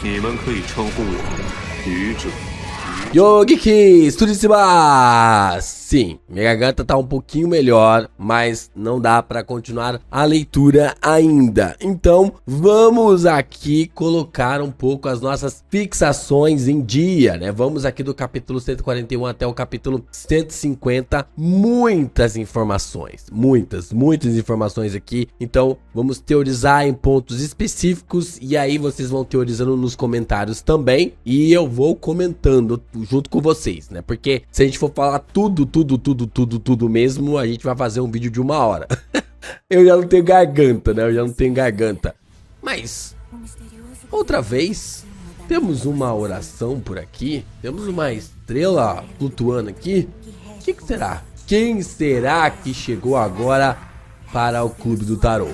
你们可以称呼我愚者。 Yo, Geeks, tudo em cima? Sim, minha garganta tá um pouquinho melhor, mas não dá para continuar a leitura ainda. Então, vamos aqui colocar um pouco as nossas fixações em dia, né? Vamos aqui do capítulo 141 até o capítulo 150, muitas informações, muitas informações aqui. Então, vamos teorizar em pontos específicos e aí vocês vão teorizando nos comentários também e eu vou comentando junto com vocês, né? Porque se a gente for falar tudo mesmo, a gente vai fazer um vídeo de 1 hora. Eu já não tenho garganta, né? Mas, outra vez, temos uma oração por aqui. Temos uma estrela flutuando aqui. O que será? Quem será que chegou agora para o Clube do Tarô?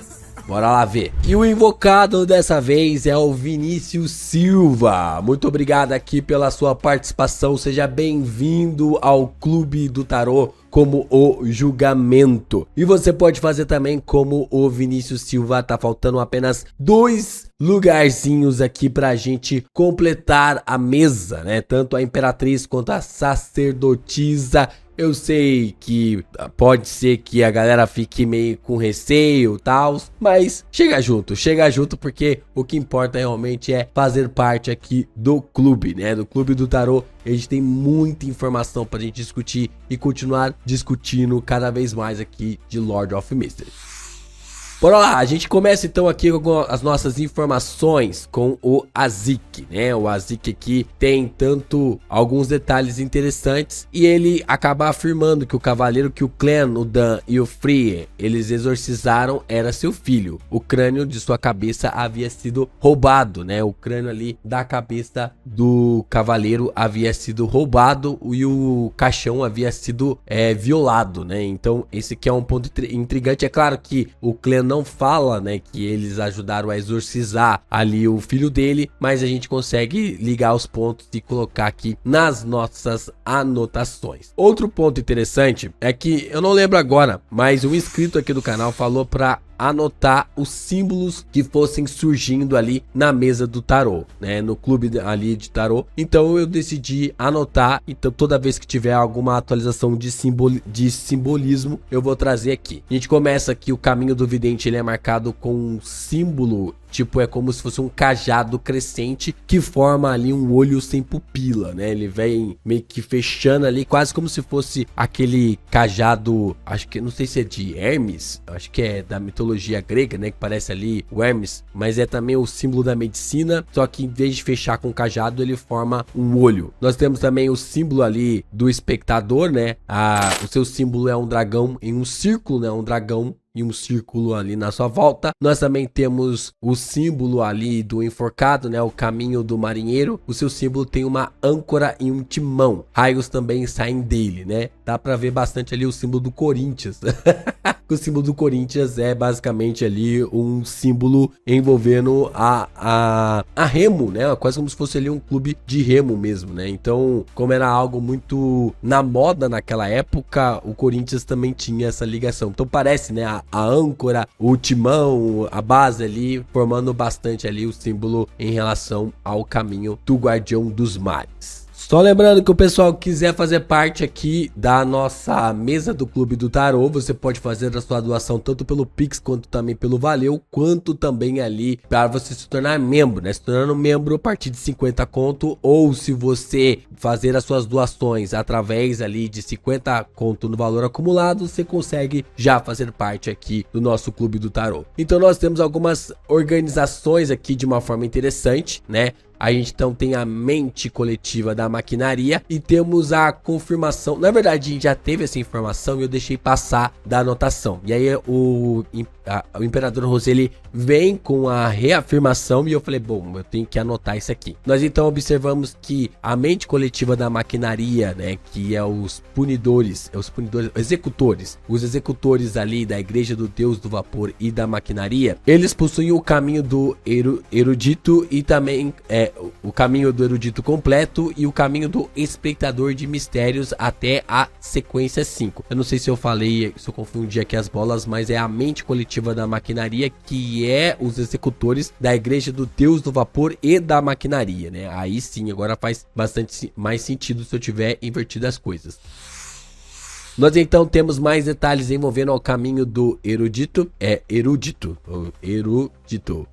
Bora lá ver. E o invocado dessa vez é o Vinícius Silva. Muito obrigado aqui pela sua participação. Seja bem-vindo ao Clube do Tarô como o julgamento. E você pode fazer também como o Vinícius Silva. Tá faltando apenas 2 lugarzinhos aqui pra gente completar a mesa, né? Tanto a Imperatriz quanto a Sacerdotisa. Eu sei que pode ser que a galera fique meio com receio e tal, mas chega junto, porque o que importa realmente é fazer parte aqui do clube, né? Do Clube do Tarô. A gente tem muita informação pra gente discutir e continuar discutindo cada vez mais aqui de Lord of Mystery. Bora lá, a gente começa então aqui com as nossas informações com o Azik, né? O Azik aqui tem tanto alguns detalhes interessantes e ele acaba afirmando que o cavaleiro que o Clan, o Dan e o Free eles exorcizaram era seu filho. O crânio de sua cabeça havia sido roubado, né? O crânio ali da cabeça do cavaleiro havia sido roubado e o caixão havia sido violado, né? Então esse aqui é um ponto intrigante. É claro que o Clan não fala, né, que eles ajudaram a exorcizar ali o filho dele, mas a gente consegue ligar os pontos e colocar aqui nas nossas anotações. Outro ponto interessante é que eu não lembro agora, mas um inscrito aqui do canal falou para anotar os símbolos que fossem surgindo ali na mesa do tarô, né, no clube ali de tarô. Então eu decidi anotar, então toda vez que tiver alguma atualização de simbolismo, eu vou trazer aqui. A gente começa aqui, o caminho do vidente ele é marcado com um símbolo, tipo, é como se fosse um cajado crescente que forma ali um olho sem pupila, né? Ele vem meio que fechando ali, quase como se fosse aquele cajado, acho que, não sei se é de Hermes, acho que é da mitologia grega, né? Que parece ali o Hermes, mas é também o símbolo da medicina, só que em vez de fechar com o cajado, ele forma um olho. Nós temos também o símbolo ali do espectador, né? O seu símbolo é um dragão em um círculo, né? Um dragão e um círculo ali na sua volta. Nós também temos o símbolo ali do enforcado, né? O caminho do marinheiro. O seu símbolo tem uma âncora e um timão. Raios também saem dele, né? Dá pra ver bastante ali o símbolo do Corinthians. O símbolo do Corinthians é basicamente ali um símbolo envolvendo a remo, né? Quase como se fosse ali um clube de remo mesmo, né? Então, como era algo muito na moda naquela época, o Corinthians também tinha essa ligação. Então parece, né? A âncora, o timão, a base ali, formando bastante ali o símbolo em relação ao caminho do Guardião dos Mares. Só lembrando que o pessoal que quiser fazer parte aqui da nossa mesa do Clube do Tarô, você pode fazer a sua doação tanto pelo Pix quanto também pelo Valeu, quanto também ali para você se tornar membro, né? Se tornando membro a partir de 50 conto, ou se você fazer as suas doações através ali de 50 conto no valor acumulado, você consegue já fazer parte aqui do nosso Clube do Tarô. Então nós temos algumas organizações aqui de uma forma interessante, né? A gente então tem a mente coletiva da maquinaria e temos a confirmação. Na verdade, a gente já teve essa informação e eu deixei passar da anotação. E aí o Imperador Roseli vem com a reafirmação e eu falei, bom, eu tenho que anotar isso aqui. Nós então observamos que a mente coletiva da maquinaria, né, que é os executores ali da Igreja do Deus do Vapor e da Maquinaria, eles possuem o caminho do erudito e também o caminho do erudito completo e o caminho do espectador de mistérios até a sequência 5. Eu não sei se eu falei, se eu confundi aqui as bolas, mas é a mente coletiva da maquinaria, que é os executores da igreja do Deus do vapor e da maquinaria, né? Aí sim, agora faz bastante mais sentido se eu tiver invertido as coisas. Nós então temos mais detalhes envolvendo o caminho do erudito, erudito,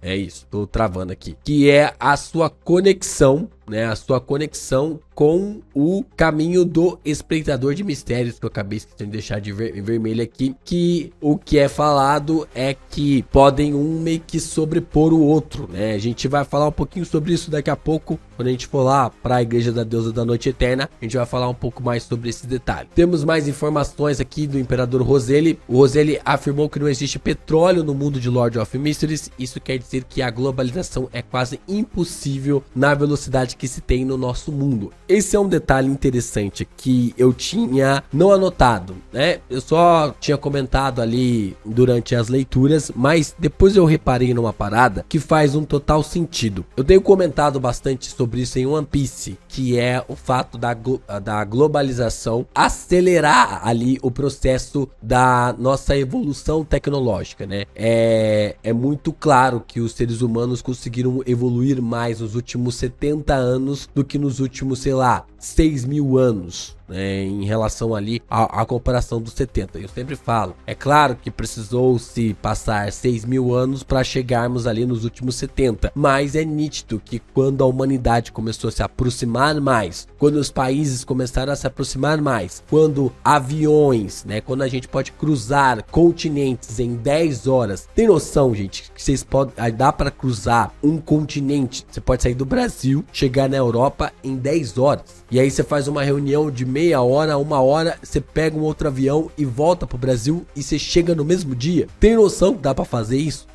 é isso, tô travando aqui, que é a sua conexão, né, a sua conexão com o caminho do espreitador de mistérios, que eu acabei esquecendo de deixar de em vermelho aqui, que o que é falado é que podem um meio que sobrepor o outro, né? A gente vai falar um pouquinho sobre isso daqui a pouco, quando a gente for lá para a Igreja da Deusa da Noite Eterna, a gente vai falar um pouco mais sobre esse detalhe. Temos mais informações aqui do Imperador Roseli. O Roseli afirmou que não existe petróleo no mundo de Lord of Mysteries. Isso quer dizer que a globalização é quase impossível na velocidade que se tem no nosso mundo. Esse é um detalhe interessante que eu tinha não anotado, né? Eu só tinha comentado ali durante as leituras, mas depois eu reparei numa parada que faz um total sentido. Eu tenho comentado bastante sobre isso em One Piece, que é o fato da globalização acelerar ali o processo da nossa evolução tecnológica, né? É muito claro que os seres humanos conseguiram evoluir mais nos últimos 70 anos do que nos últimos, sei lá, 6.000 anos, né, em relação ali à comparação dos 70. Eu sempre falo, é claro que precisou-se passar 6.000 anos para chegarmos ali nos últimos 70, mas é nítido que quando a humanidade começou a se aproximar mais, quando os países começaram a se aproximar mais, quando aviões, né, quando a gente pode cruzar continentes em 10 horas, tem noção, gente, que vocês podem, dá para cruzar um continente, você pode sair do Brasil, chegar na Europa em 10 horas, e aí você faz uma reunião de meia hora, uma hora, você pega um outro avião e volta pro Brasil e você chega no mesmo dia. Tem noção que dá pra fazer isso?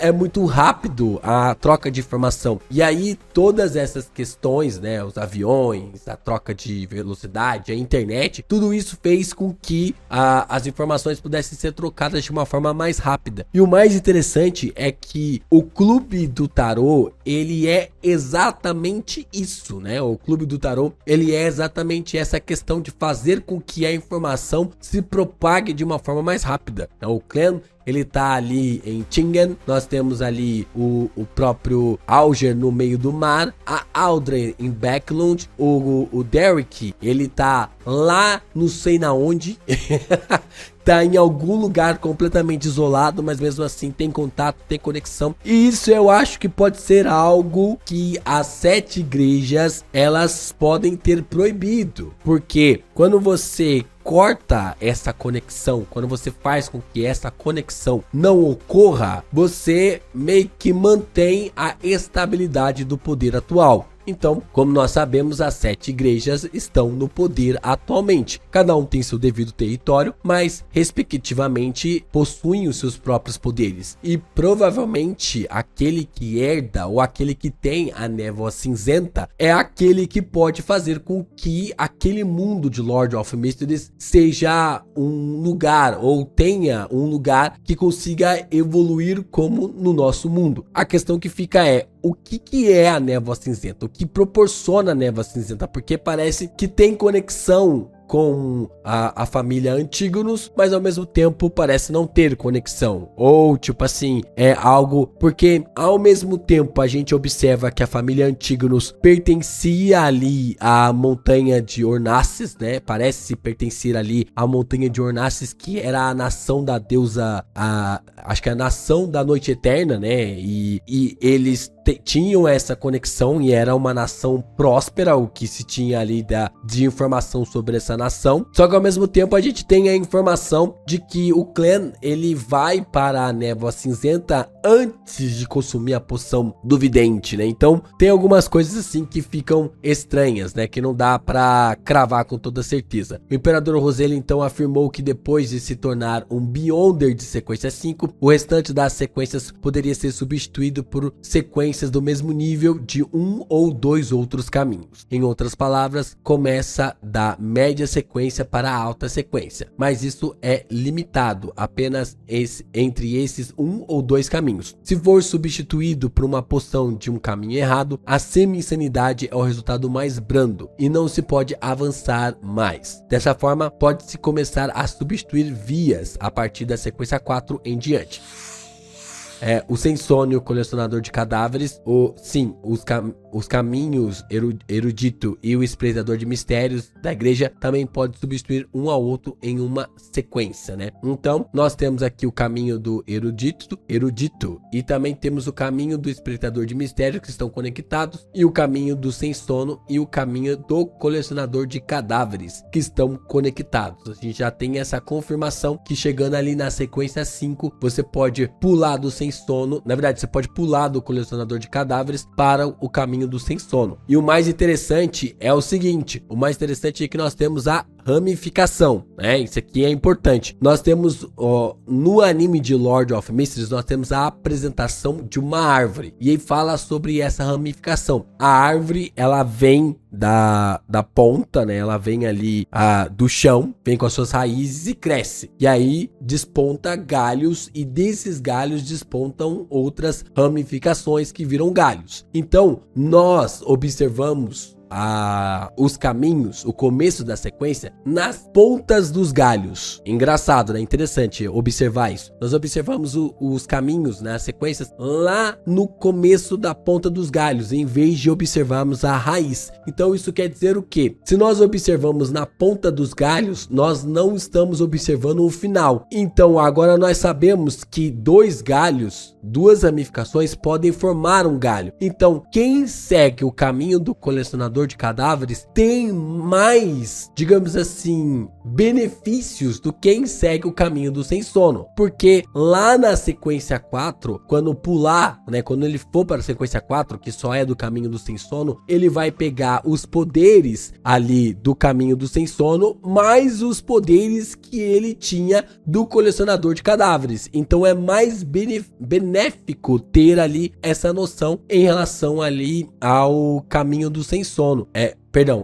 É muito rápido a troca de informação. E aí todas essas questões, né, os aviões, a troca de velocidade, a internet, tudo isso fez com que as informações pudessem ser trocadas de uma forma mais rápida. E o mais interessante é que o Clube do Tarô, ele é exatamente isso, né? O Clube do Tarô, ele é exatamente essa questão de fazer com que a informação se propague de uma forma mais rápida. Então, o clã, ele tá ali em Tingen, nós temos ali o próprio Alger no meio do mar, a Audrey em Backlund, o Derek, ele tá lá não sei na onde, tá em algum lugar completamente isolado, mas mesmo assim tem contato, tem conexão. E isso eu acho que pode ser algo que as 7 igrejas, elas podem ter proibido, porque quando você corta essa conexão, quando você faz com que essa conexão não ocorra, você meio que mantém a estabilidade do poder atual. Então, como nós sabemos, as 7 igrejas estão no poder atualmente. Cada um tem seu devido território, mas respectivamente possuem os seus próprios poderes. E provavelmente aquele que herda ou aquele que tem a névoa cinzenta é aquele que pode fazer com que aquele mundo de Lord of Mysteries seja um lugar, ou tenha um lugar que consiga evoluir como no nosso mundo. A questão que fica é: o que é a névoa cinzenta? O que proporciona a névoa cinzenta? Porque parece que tem conexão com a família Antígonos, mas ao mesmo tempo parece não ter conexão. Ou tipo assim, é algo... Porque ao mesmo tempo a gente observa que a família Antígonos pertencia ali à montanha de Ornaces, né? Parece pertencer ali à montanha de Ornaces, que era a nação da deusa... acho que é a nação da Noite Eterna, né? E eles tinham essa conexão e era uma nação próspera, o que se tinha ali de informação sobre essa nação. Só que ao mesmo tempo a gente tem a informação de que o clã, ele vai para a névoa cinzenta antes de consumir a poção do vidente, né? Então tem algumas coisas assim que ficam estranhas, né? Que não dá pra cravar com toda certeza. O Imperador Roseli então afirmou que depois de se tornar um Beyonder de sequência 5, o restante das sequências poderia ser substituído por sequências do mesmo nível de um ou dois outros caminhos. Em outras palavras, começa da média sequência para a alta sequência, mas isso é limitado apenas entre esses 1 ou 2 caminhos. Se for substituído por uma poção de um caminho errado, a semi-insanidade é o resultado mais brando e não se pode avançar mais. Dessa forma, pode-se começar a substituir vias a partir da sequência 4 em diante. O Sensônio, colecionador de cadáveres, os caminhos erudito e o espreitador de mistérios da igreja também pode substituir um ao outro em uma sequência, né? Então, nós temos aqui o caminho do erudito e também temos o caminho do espreitador de mistérios que estão conectados e o caminho do Sensono e o caminho do colecionador de cadáveres que estão conectados. A gente já tem essa confirmação que chegando ali na sequência 5, você pode pular do Sensono, na verdade, você pode pular do colecionador de cadáveres para o caminho do Sensono. E o mais interessante é o seguinte, que nós temos a ramificação, né? Isso aqui é importante. Nós temos, no anime de Lord of Mysteries, nós temos a apresentação de uma árvore. E aí fala sobre essa ramificação. A árvore, ela vem da ponta, né? Ela vem ali do chão, vem com as suas raízes e cresce. E aí desponta galhos e desses galhos despontam outras ramificações que viram galhos. Então, nós observamos os caminhos, o começo da sequência, nas pontas dos galhos. Engraçado, né? Interessante observar isso. Nós observamos os caminhos, né? As sequências lá no começo da ponta dos galhos, em vez de observarmos a raiz. Então isso quer dizer o quê? Se nós observamos na ponta dos galhos, nós não estamos observando o final. Então agora nós sabemos que 2 galhos, 2 ramificações podem formar um galho. Então quem segue o caminho do colecionador de cadáveres tem mais, digamos assim, benefícios do que quem segue o caminho do Sensono, porque lá na sequência 4, quando pular, né, quando ele for para a sequência 4, que só é do caminho do Sensono, ele vai pegar os poderes ali do caminho do Sensono, mais os poderes que ele tinha do colecionador de cadáveres. Então é mais benéfico ter ali essa noção em relação ali ao caminho do Sensono.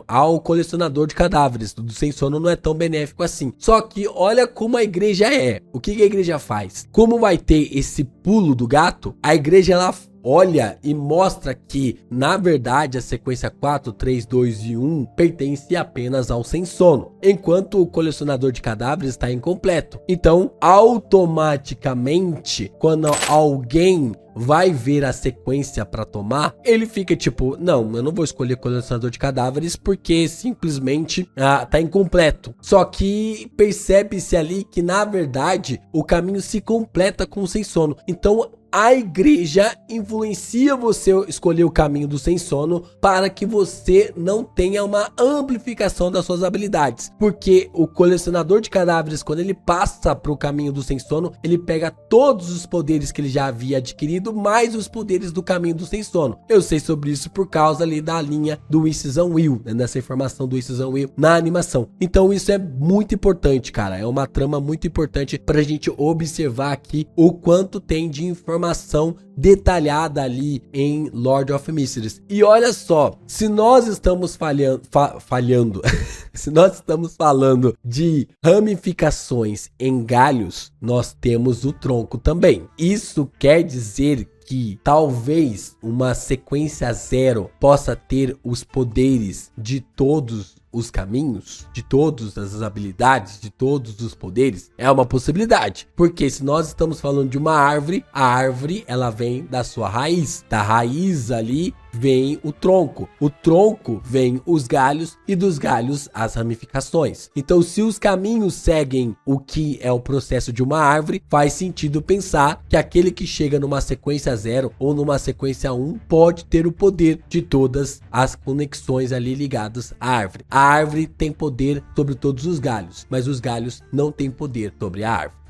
Ao colecionador de cadáveres. Do Sensono não é tão benéfico assim. Só que olha como a igreja é. O que a igreja faz? Como vai ter esse pulo do gato, a igreja ela olha e mostra que, na verdade, a sequência 4, 3, 2 e 1 pertence apenas ao Sensono, enquanto o colecionador de cadáveres está incompleto. Então, automaticamente, quando alguém vai ver a sequência para tomar, ele fica tipo, não, eu não vou escolher colecionador de cadáveres porque simplesmente tá incompleto. Só que percebe-se ali que, na verdade, o caminho se completa com o Sensono. Então, a igreja influencia você escolher o caminho do Sensono para que você não tenha uma amplificação das suas habilidades. Porque o colecionador de cadáveres, quando ele passa para o caminho do Sensono, ele pega todos os poderes que ele já havia adquirido, mais os poderes do caminho do Sensono. Eu sei sobre isso por causa ali da linha do Wishes and Will, né, dessa informação do Wishes and Will na animação. Então isso é muito importante, cara. É uma trama muito importante para a gente observar aqui o quanto tem de informação detalhada ali em Lord of Mysteries. E olha só, se nós estamos falhando se nós estamos falando de ramificações em galhos, nós temos o tronco também. Isso quer dizer que talvez uma sequência 0 possa ter os poderes de todos os caminhos, de todas as habilidades, de todos os poderes. É uma possibilidade, porque se nós estamos falando de uma árvore, a árvore ela vem da sua raiz, da raiz ali vem o tronco vem os galhos e dos galhos as ramificações. Então, se os caminhos seguem o que é o processo de uma árvore, faz sentido pensar que aquele que chega numa sequência 0 ou numa sequência 1 pode ter o poder de todas as conexões ali ligadas à árvore. A árvore tem poder sobre todos os galhos, mas os galhos não têm poder sobre a árvore.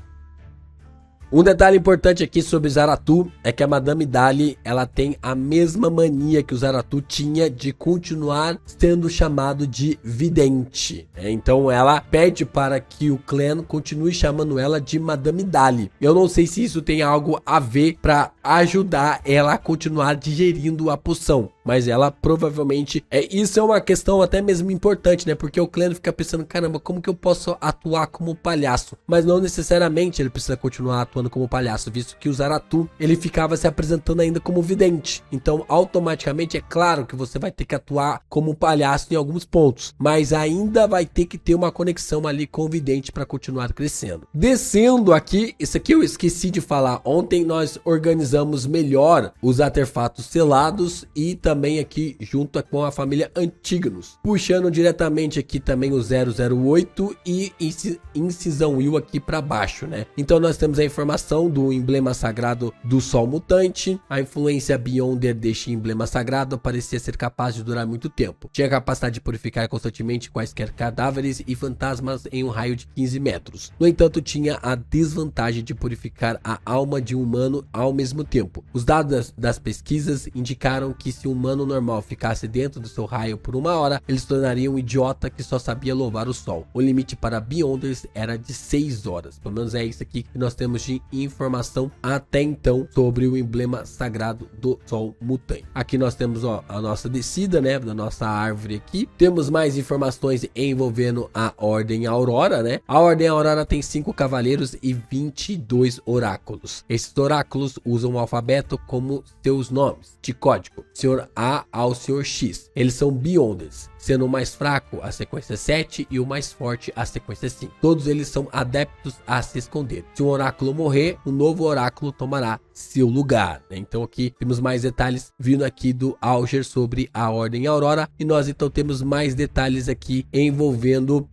Um detalhe importante aqui sobre Zaratu é que a Madame Dali, ela tem a mesma mania que o Zaratu tinha de continuar sendo chamado de vidente. Então ela pede para que o clã continue chamando ela de Madame Dali. Eu não sei se isso tem algo a ver para ajudar ela a continuar digerindo a poção. mas ela provavelmente... Isso é uma questão até mesmo importante, né? Porque o Cleno fica pensando, caramba, como que eu posso atuar como palhaço? Mas não necessariamente ele precisa continuar atuando como palhaço, visto que o Zaratu, ele ficava se apresentando ainda como vidente. Então, automaticamente, é claro que você vai ter que atuar como palhaço em alguns pontos, mas ainda vai ter que ter uma conexão ali com o vidente para continuar crescendo. Descendo aqui, isso aqui eu esqueci de falar. Ontem nós organizamos melhor os artefatos selados e também aqui junto com a família Antígonos, puxando diretamente aqui também o 008 e Incisão Will aqui para baixo, né? Então nós temos a informação do emblema sagrado do Sol Mutante. A influência Beyonder deste emblema sagrado parecia ser capaz de durar muito tempo. Tinha a capacidade de purificar constantemente quaisquer cadáveres e fantasmas em um raio de 15 metros. No entanto, tinha a desvantagem de purificar a alma de um humano ao mesmo tempo. Os dados das pesquisas indicaram que se um humano normal ficasse dentro do seu raio por 1 hora, ele se tornaria um idiota que só sabia louvar o sol. O limite para Beyonders era de 6 horas. Pelo menos é isso aqui que nós temos de informação até então sobre o emblema sagrado do Sol Mutante. Aqui nós temos a nossa descida, né, da nossa árvore aqui. Temos mais informações envolvendo a Ordem Aurora, né? A Ordem Aurora tem 5 cavaleiros e 22 oráculos. Esses oráculos usam o alfabeto como seus nomes de código, Senhor A ao Senhor X. Eles são Beyonders, sendo o mais fraco a sequência 7 e o mais forte a sequência 5. Todos eles são adeptos a se esconder. Se um oráculo morrer, um novo oráculo tomará seu lugar, né? Então aqui temos mais detalhes vindo aqui do Auger sobre a Ordem Aurora, e nós então temos mais detalhes aqui envolvendo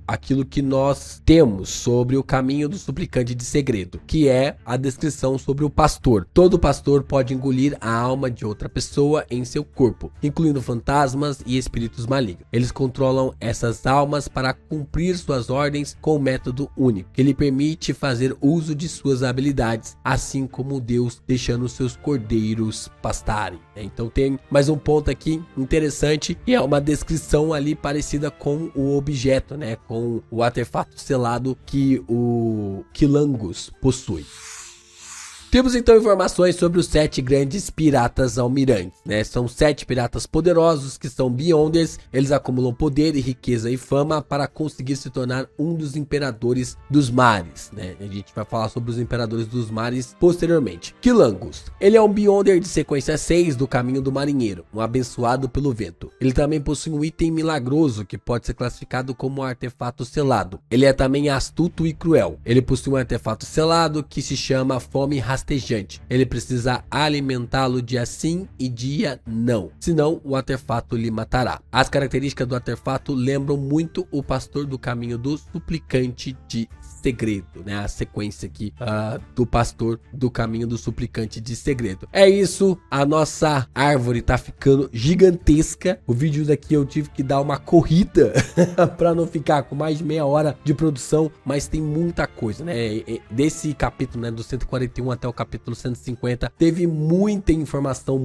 aquilo que nós temos sobre o caminho do suplicante de segredo, que é a descrição sobre o pastor. Todo pastor pode engolir a alma de outra pessoa em seu corpo, incluindo fantasmas e espíritos malignos. Eles controlam essas almas para cumprir suas ordens com um método único, que lhe permite fazer uso de suas habilidades, assim como Deus deixando seus cordeiros pastarem. Então tem mais um ponto aqui interessante, e é uma descrição ali parecida com o objeto, né, com o artefato selado que o Quilangus possui. Temos então informações sobre os 7 grandes piratas almirantes, né? São 7 piratas poderosos que são Beyonders. Eles acumulam poder e riqueza e fama para conseguir se tornar um dos imperadores dos mares, né? A gente vai falar sobre os imperadores dos mares posteriormente. Quilangus, ele é um Beyonder de sequência 6 do caminho do marinheiro, um abençoado pelo vento. Ele também possui um item milagroso que pode ser classificado como um artefato selado. Ele é também astuto e cruel. Ele possui um artefato selado que se chama Fome Rastejante. Ele precisa alimentá-lo dia sim e dia não, senão o artefato lhe matará. As características do artefato lembram muito o pastor do caminho do suplicante de segredo, né? A sequência aqui do pastor do caminho do suplicante de segredo. É isso, a nossa árvore tá ficando gigantesca. O vídeo daqui eu tive que dar uma corrida para não ficar com mais de meia hora de produção, mas tem muita coisa, né? Desse capítulo, né, do 141 até o capítulo 150, teve muita informação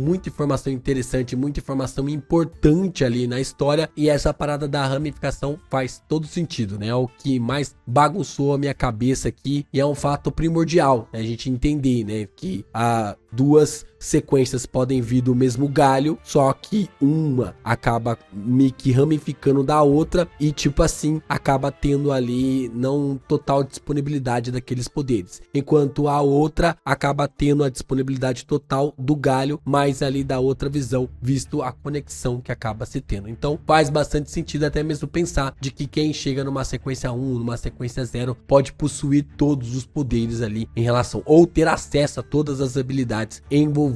interessante, muita informação importante ali na história, e essa parada da ramificação faz todo sentido, né? É o que mais bagunçou a minha cabeça aqui, e é um fato primordial, né, a gente entender, né, que a duas sequências podem vir do mesmo galho, só que uma acaba meio que ramificando da outra, e tipo assim, acaba tendo ali não total disponibilidade daqueles poderes, enquanto a outra acaba tendo a disponibilidade total do galho, mas ali da outra visão, visto a conexão que acaba se tendo. Então faz bastante sentido até mesmo pensar de que quem chega numa sequência 1, numa sequência 0, pode possuir todos os poderes ali em relação, ou ter acesso a todas as habilidades envolvendo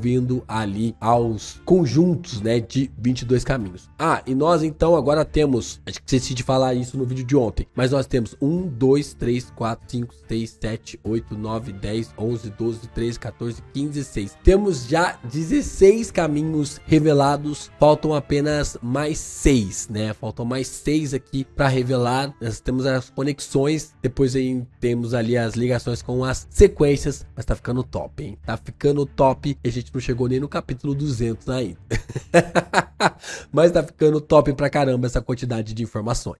ali aos conjuntos, né, de 22 caminhos. E nós então agora temos, acho que esqueci de falar isso no vídeo de ontem, mas nós temos 1, 2, 3, 4, 5, 6, 7, 8, 9, 10, 11, 12, 13, 14, 15, 16. Temos já 16 caminhos revelados, faltam apenas mais 6, né? Faltam mais 6 aqui para revelar. Nós temos as conexões, depois aí temos ali as ligações com as sequências, mas tá ficando top, hein? Tá ficando top, e a gente não chegou nem no capítulo 200 ainda. Mas tá ficando top pra caramba essa quantidade de informações.